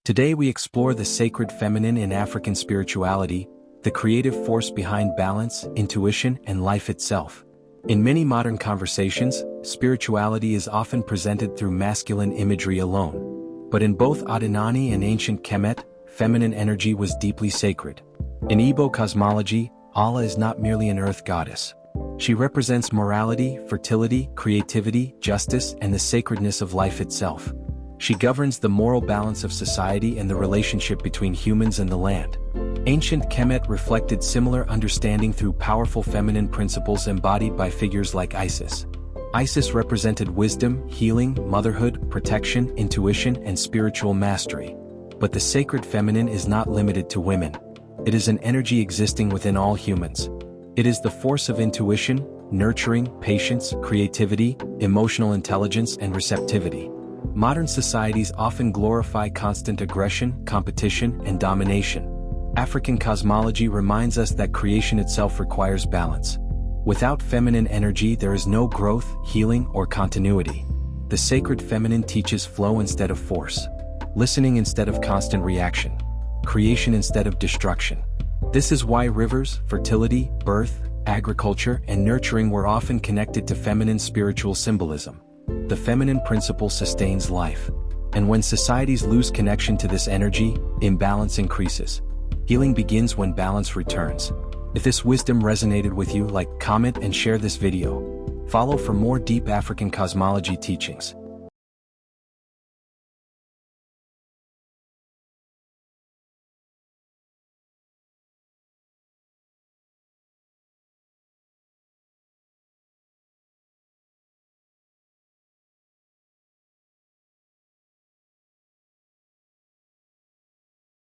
Today we explore the sacred feminine in African spirituality, the creative force behind balance, intuition, and life itself. In many modern conversations, spirituality is often presented through masculine imagery alone. But in both Odinani and Ancient Kemet, feminine energy was deeply sacred. In Igbo cosmology, Ala is not merely an earth goddess. She represents morality, fertility, creativity, justice, and the sacredness of life itself. She governs the moral balance of society and the relationship between humans and the land. Ancient Kemet reflected similar understanding through powerful feminine principles embodied by figures like Isis. Isis represented wisdom, healing, motherhood, protection, intuition, and spiritual mastery. But the sacred feminine is not limited to women. It is an energy existing within all humans. It is the force of intuition, nurturing, patience, creativity, emotional intelligence, and receptivity. Modern societies often glorify constant aggression, competition, and domination. African cosmology reminds us that creation itself requires balance. Without feminine energy, there is no growth, healing, or continuity. The sacred feminine teaches flow instead of force, listening instead of constant reaction, creation instead of destruction. This is why rivers, fertility, birth, agriculture, and nurturing were often connected to feminine spiritual symbolism. The feminine principle sustains life. And when societies lose connection to this energy, imbalance increases. Healing begins when balance returns. If this wisdom resonated with you, comment and share this video. Follow for more deep African cosmology teachings.